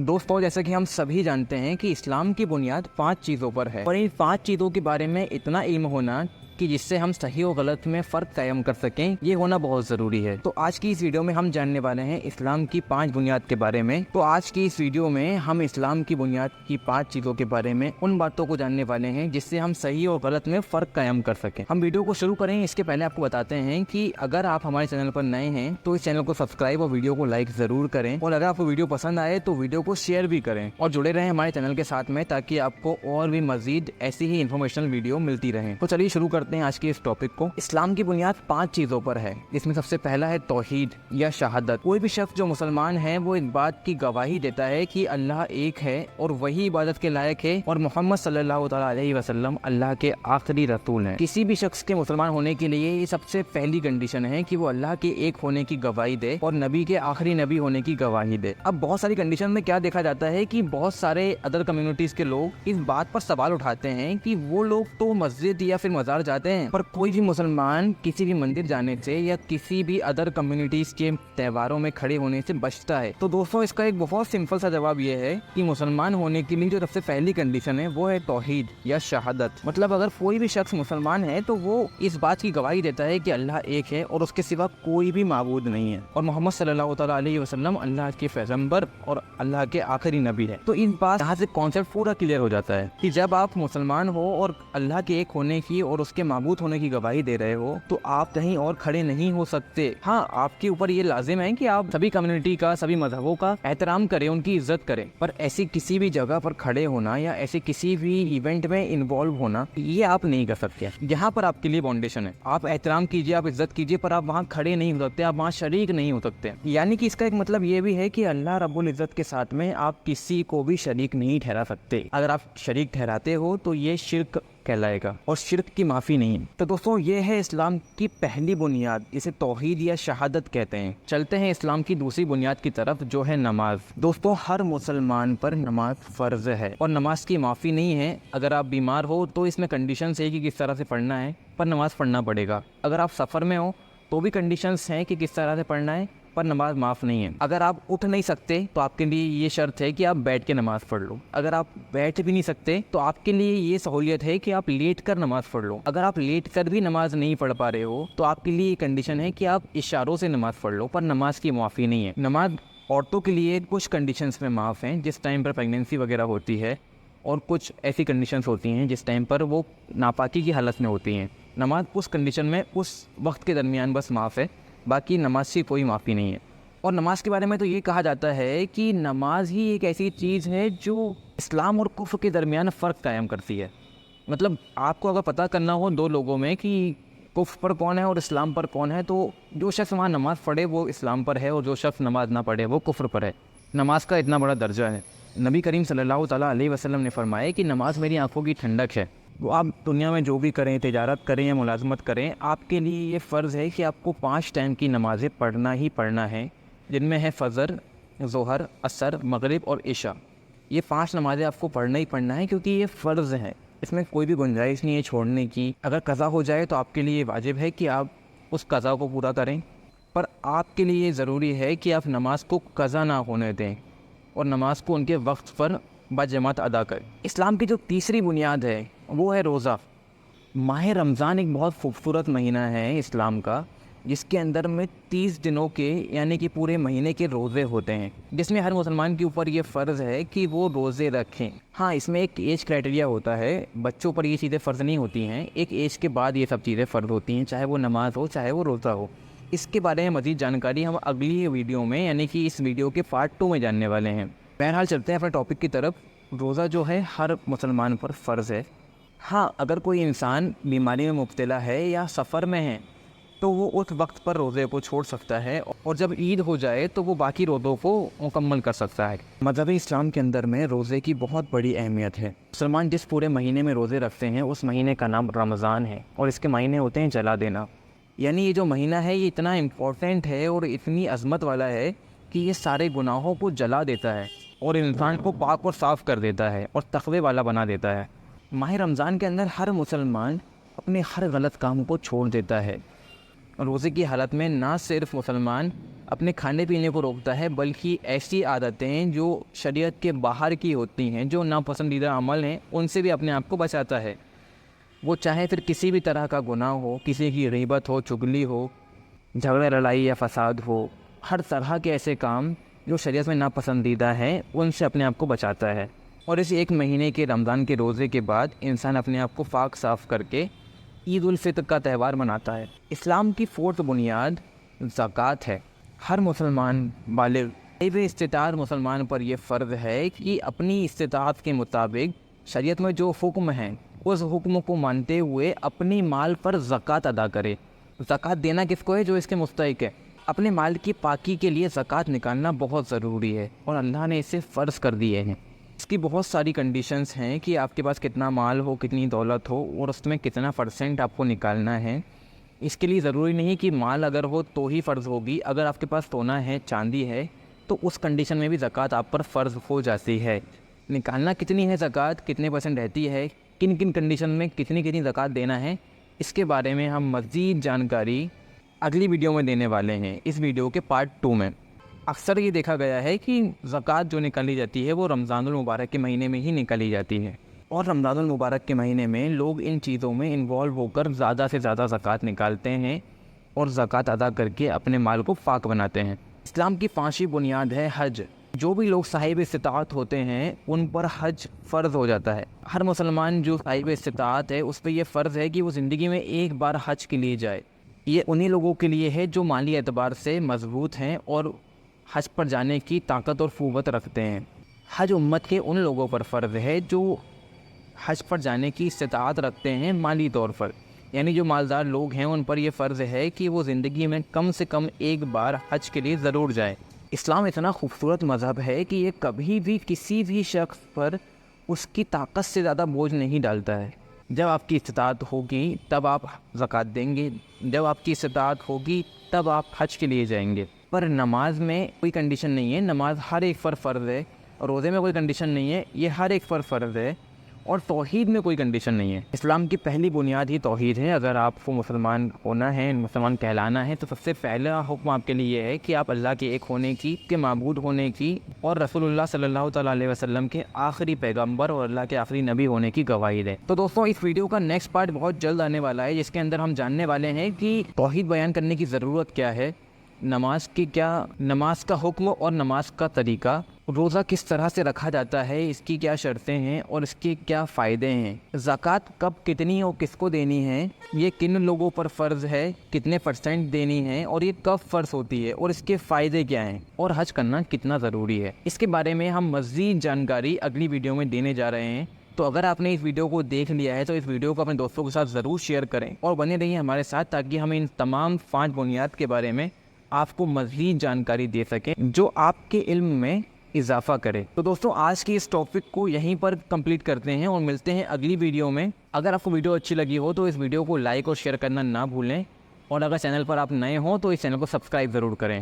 दोस्तों, जैसा कि हम सभी जानते हैं कि इस्लाम की बुनियाद 5 चीज़ों पर है और इन 5 चीज़ों के बारे में इतना इल्म होना कि जिससे हम सही और गलत में फ़र्क कायम कर सकें, ये होना बहुत ज़रूरी है। तो आज की इस वीडियो में हम जानने वाले हैं इस्लाम की 5 बुनियाद के बारे में। तो आज की इस वीडियो में हम इस्लाम की बुनियाद की 5 चीज़ों के बारे में उन बातों को जानने वाले हैं जिससे हम सही और गलत में फ़र्क कायम कर सकें। हम वीडियो को शुरू करें इसके पहले आपको बताते हैं कि अगर आप हमारे चैनल पर नए हैं तो इस चैनल को सब्सक्राइब और वीडियो को लाइक ज़रूर करें, और अगर आपको वीडियो पसंद आए तो वीडियो को शेयर भी करें और जुड़े रहें हमारे चैनल के साथ में, ताकि आपको और भी मज़ीद ऐसी ही इन्फॉर्मेशनल वीडियो मिलती रहें। तो चलिए शुरू करते हैं आज के इस टॉपिक को। इस्लाम की बुनियाद 5 चीज़ों पर है, जिसमें सबसे पहला है तौहीद या शहादत। कोई भी शख्स जो मुसलमान है वो इस बात की गवाही देता है कि अल्लाह एक है और वही इबादत के लायक है और मोहम्मद सल्लल्लाहु तआला अलैहि वसल्लम अल्लाह के आखिरी रसूल हैं। किसी भी शख्स के मुसलमान होने के लिए ये सबसे पहली कंडीशन है कि वो अल्लाह के एक होने की गवाही दे और नबी के आखिरी नबी होने की गवाही दे। अब बहुत सारी कंडीशन में क्या देखा जाता है कि बहुत सारे अदर कम्युनिटीज़ के लोग इस बात पर सवाल उठाते हैं कि वो लोग तो मस्जिद या फिर मज़ार जाते हैं, पर कोई भी मुसलमान किसी भी मंदिर जाने से या किसी भी अदर कम्युनिटीज़ के त्योहारों में खड़े होने से बचता है। तो दोस्तों, इसका एक बहुत सिंपल सा जवाब ये है कि मुसलमान होने के लिए जो सबसे पहली कंडीशन है वो है तौहीद या शहादत। मतलब अगर कोई भी शख्स मुसलमान है तो वो इस बात की गवाही देता है कि अल्लाह एक है और उसके सिवा कोई भी माबूद नहीं है और मोहम्मद सल्लल्लाहु तआला अलैहि वसल्लम अल्लाह के पैगंबर और अल्लाह के आखिरी नबी है। तो इस बात यहाँ से कॉन्सेप्ट पूरा क्लियर हो जाता है कि जब आप मुसलमान हो और अल्लाह के एक होने की और उसके माबूद होने की गवाही दे रहे हो तो आप कहीं और खड़े नहीं हो सकते। हाँ, आपके ऊपर ये लाजिम है कि आप सभी कम्युनिटी का, सभी मजहबों का एहतराम करें, उनकी इज्जत करें, पर ऐसी किसी भी जगह पर खड़े होना या ऐसे किसी भी इवेंट में इन्वॉल्व होना, ये आप नहीं कर सकते। यहाँ पर आपके लिए फाउंडेशन है, आप एहतराम कीजिए, आप इज्जत कीजिए, पर आप वहाँ खड़े नहीं हो सकते, आप वहाँ शरीक नहीं हो सकते। यानी कि इसका एक मतलब ये भी है कि अल्लाह रब्बुल इज्जत के साथ में आप किसी को भी शरीक नहीं ठहरा सकते। अगर आप शरीक ठहराते हो तो ये शिर्क कहलाएगा और शिर्क की माफ़ी नहीं है। तो दोस्तों, ये है इस्लाम की पहली बुनियाद, इसे तौहीद या शहादत कहते हैं। चलते हैं इस्लाम की दूसरी बुनियाद की तरफ, जो है नमाज। दोस्तों, हर मुसलमान पर नमाज फ़र्ज है और नमाज की माफ़ी नहीं है। अगर आप बीमार हो तो इसमें कंडीशंस है कि किस तरह से पढ़ना है, पर नमाज़ पढ़ना पड़ेगा। अगर आप सफ़र में हो तो भी कंडीशंस हैं कि किस तरह से पढ़ना है, पर नमाज माफ़ नहीं है। अगर आप उठ नहीं सकते तो आपके लिए ये शर्त है कि आप बैठ के नमाज़ पढ़ लो। अगर आप बैठ भी नहीं सकते तो आपके लिए ये सहूलियत है कि आप लेट कर नमाज़ पढ़ लो। अगर आप लेट कर भी नमाज नहीं पढ़ पा रहे हो तो आपके लिए ये कंडीशन है कि आप इशारों से नमाज़ पढ़ लो, पर नमाज की माफ़ी नहीं है। नमाज औरतों के लिए कुछ कंडीशंस में माफ़ हैं, जिस टाइम पर प्रेगनेंसी वगैरह होती है, और कुछ ऐसी कंडीशंस होती हैं जिस टाइम पर वो नापाकी की हालत में होती हैं। नमाज उस कंडीशन में उस वक्त के दरमियान बस माफ़ है, बाकी नमाज की कोई माफ़ी नहीं है। और नमाज के बारे में तो ये कहा जाता है कि नमाज ही एक ऐसी चीज़ है जो इस्लाम और कुफ्र के दरमियान फ़र्क कायम करती है। मतलब आपको अगर पता करना हो दो लोगों में कि कुफ्र पर कौन है और इस्लाम पर कौन है, तो जो शख्स वहाँ नमाज़ पढ़े वो इस्लाम पर है और जो शख्स नमाज ना पढ़े वो कुफ्र पर है। नमाज का इतना बड़ा दर्जा है। नबी करीम सल्लल्लाहु तआला अलैहि वसल्लम ने फरमाया कि नमाज मेरी आंखों की ठंडक है। वो आप दुनिया में जो भी करें, तिजारत करें या मुलाजमत करें, आपके लिए ये फ़र्ज़ है कि आपको 5 टाइम की नमाज़ें पढ़ना ही पढ़ना है, जिनमें है फ़जर, ज़ोहर, असर, मगरिब और इशा। ये 5 नमाज़ें आपको पढ़ना ही पढ़ना है क्योंकि ये फ़र्ज़ है, इसमें कोई भी गुंजाइश नहीं है छोड़ने की। अगर क़ज़ा हो जाए तो आपके लिए वाजिब है कि आप उस क़ज़ा को पूरा करें, पर आपके लिए ज़रूरी है कि आप नमाज को क़ज़ा ना होने दें और नमाज को उनके वक्त पर बाजमात अदा करें। इस्लाम की जो तीसरी बुनियाद है वो है रोज़ा। माह रमज़ान एक बहुत खूबसूरत महीना है इस्लाम का, जिसके अंदर में 30 दिनों के यानी कि पूरे महीने के रोज़े होते हैं, जिसमें हर मुसलमान के ऊपर ये फ़र्ज़ है कि वो रोज़े रखें। हाँ, इसमें एक एज क्राइटेरिया होता है, बच्चों पर ये चीज़ें फ़र्ज़ नहीं होती हैं, एक एज के बाद ये सब चीज़ें फ़र्ज़ होती हैं, चाहे वो नमाज हो चाहे वो रोज़ा हो। इसके बारे में मज़ीद जानकारी हम अगली वीडियो में यानी कि इस वीडियो के पार्ट 2 में जानने वाले हैं। बहरहाल चलते हैं अपने टॉपिक की तरफ। रोज़ा जो है हर मुसलमान पर फ़र्ज़ है। हाँ, अगर कोई इंसान बीमारी में मुब्तला है या सफ़र में है तो वो उस वक्त पर रोज़े को छोड़ सकता है और जब ईद हो जाए तो वो बाकी रोज़ों को मुकम्मल कर सकता है। मज़हब इस्लाम के अंदर में रोज़े की बहुत बड़ी अहमियत है। मुसलमान जिस पूरे महीने में रोज़े रखते हैं उस महीने का नाम रमज़ान है और इसके महीने होते हैं जला देना। यानी ये जो महीना है ये इतना इम्पोर्टेंट है और इतनी अज़मत वाला है कि ये सारे गुनाहों को जला देता है और इंसान को पाक और साफ़ कर देता है और तक़वे वाला बना देता है। माह रमज़ान के अंदर हर मुसलमान अपने हर गलत काम को छोड़ देता है روزے کی حالت میں نہ صرف مسلمان اپنے کھانے پینے کو روکتا ہے بلکہ ایسی عادتیں جو شریعت کے باہر کی ہوتی ہیں، جو ناپسندیدہ عمل ہیں، ان سے بھی اپنے آپ کو بچاتا ہے۔ وہ چاہے پھر کسی بھی طرح کا گناہ ہو، کسی کی غیبت ہو، چغلی ہو، جھگڑا لڑائی یا فساد ہو، ہر طرح کے ایسے کام جو شریعت میں ناپسندیدہ ہیں ان سے اپنے آپ کو بچاتا ہے۔ اور اس ایک مہینے کے رمضان کے روزے کے بعد انسان اپنے آپ کو پاک صاف کر کے عید الفطر کا تہوار مناتا ہے۔ اسلام کی فورتھ بنیاد زکوٰۃ ہے۔ ہر مسلمان بالغ صاحب استطاعت مسلمان پر یہ فرض ہے کہ اپنی استطاعت کے مطابق شریعت میں جو حکم ہیں اس حکم کو مانتے ہوئے اپنی مال پر زکوٰۃ ادا کرے۔ زکوٰۃ دینا کس کو ہے؟ جو اس کے مستحق ہے۔ اپنے مال کی پاکی کے لیے زکوٰۃ نکالنا بہت ضروری ہے اور اللہ نے اسے فرض کر دیے ہیں۔ اس کی بہت ساری کنڈیشنز ہیں کہ آپ کے پاس کتنا مال ہو، کتنی دولت ہو اور اس میں کتنا پرسنٹ آپ کو نکالنا ہے۔ اس کے لیے ضروری نہیں کہ مال اگر ہو تو ہی فرض ہوگی، اگر آپ کے پاس سونا ہے، چاندی ہے تو اس کنڈیشن میں بھی زکوٰۃ آپ پر فرض ہو جاتی ہے۔ نکالنا کتنی ہے زکوٰۃ، کتنے پرسنٹ رہتی ہے، کن کن کنڈیشن میں کتنی زکوٰۃ دینا ہے، اس کے بارے میں ہم مزید جانکاری اگلی ویڈیو میں دینے والے ہیں، اس ویڈیو کے پارٹ 2 میں۔ اکثر یہ دیکھا گیا ہے کہ زکوٰۃ جو نکالی جاتی ہے وہ رمضان المبارک کے مہینے میں ہی نکالی جاتی ہے، اور رمضان المبارک کے مہینے میں لوگ ان چیزوں میں انوالو ہو کر زیادہ سے زیادہ زکوٰۃ نکالتے ہیں اور زکوٰۃ ادا کر کے اپنے مال کو پاک بناتے ہیں۔ اسلام کی 5ویں بنیاد ہے حج۔ جو بھی لوگ صاحب استطاعت ہوتے ہیں ان پر حج فرض ہو جاتا ہے۔ ہر مسلمان جو صاحب استطاعت ہے اس پہ یہ فرض ہے کہ وہ زندگی میں ایک بار حج کے لیے جائے۔ یہ انہی لوگوں کے لیے ہے جو مالی اعتبار سے مضبوط ہیں اور حج پر جانے کی طاقت اور قوت رکھتے ہیں۔ حج امت کے ان لوگوں پر فرض ہے جو حج پر جانے کی استطاعت رکھتے ہیں مالی طور پر، یعنی جو مالدار لوگ ہیں ان پر یہ فرض ہے کہ وہ زندگی میں کم سے کم ایک بار حج کے لیے ضرور جائیں۔ اسلام اتنا خوبصورت مذہب ہے کہ یہ کبھی بھی کسی بھی شخص پر اس کی طاقت سے زیادہ بوجھ نہیں ڈالتا ہے۔ جب آپ کی استطاعت ہوگی تب آپ زکوٰۃ دیں گے، جب آپ کی استطاعت ہوگی تب آپ حج کے لیے جائیں گے۔ پر نماز میں کوئی کنڈیشن نہیں ہے، نماز ہر ایک پر فرض ہے، اور روزے میں کوئی کنڈیشن نہیں ہے، یہ ہر ایک پر فرض ہے، اور توحید میں کوئی کنڈیشن نہیں ہے۔ اسلام کی پہلی بنیاد ہی توحید ہے۔ اگر آپ کو مسلمان ہونا ہے، مسلمان کہلانا ہے، تو سب سے پہلا حکم آپ کے لیے یہ ہے کہ آپ اللہ کے ایک ہونے کی، کے معبود ہونے کی، اور رسول اللہ صلی اللہ تعالیٰ علیہ وسلم کے آخری پیغمبر اور اللہ کے آخری نبی ہونے کی گواہی دیں۔ تو دوستوں اس ویڈیو کا نیکسٹ پارٹ بہت جلد آنے والا ہے، جس کے اندر ہم جاننے والے ہیں کہ توحید بیان کرنے کی ضرورت کیا ہے، نماز کا حکم اور نماز کا طریقہ، روزہ کس طرح سے رکھا جاتا ہے، اس کی کیا شرطیں ہیں اور اس کے کیا فائدے ہیں، زکوٰۃ کب کتنی اور کس کو دینی ہے، یہ کن لوگوں پر فرض ہے، کتنے پرسنٹ دینی ہے، اور یہ کب فرض ہوتی ہے، اور اس کے فائدے کیا ہیں، اور حج کرنا کتنا ضروری ہے، اس کے بارے میں ہم مزید جانکاری اگلی ویڈیو میں دینے جا رہے ہیں۔ تو اگر آپ نے اس ویڈیو کو دیکھ لیا ہے تو اس ویڈیو کو اپنے دوستوں کے ساتھ ضرور شیئر کریں اور بنے رہیے ہمارے ساتھ، تاکہ ہم ان تمام 5 بنیاد کے بارے میں آپ کو مزید جانکاری دے سکیں جو آپ کے علم میں اضافہ کرے۔ تو دوستوں آج کی اس ٹاپک کو یہیں پر کمپلیٹ کرتے ہیں اور ملتے ہیں اگلی ویڈیو میں۔ اگر آپ کو ویڈیو اچھی لگی ہو تو اس ویڈیو کو لائک اور شیئر کرنا نہ بھولیں، اور اگر چینل پر آپ نئے ہوں تو اس چینل کو سبسکرائب ضرور کریں۔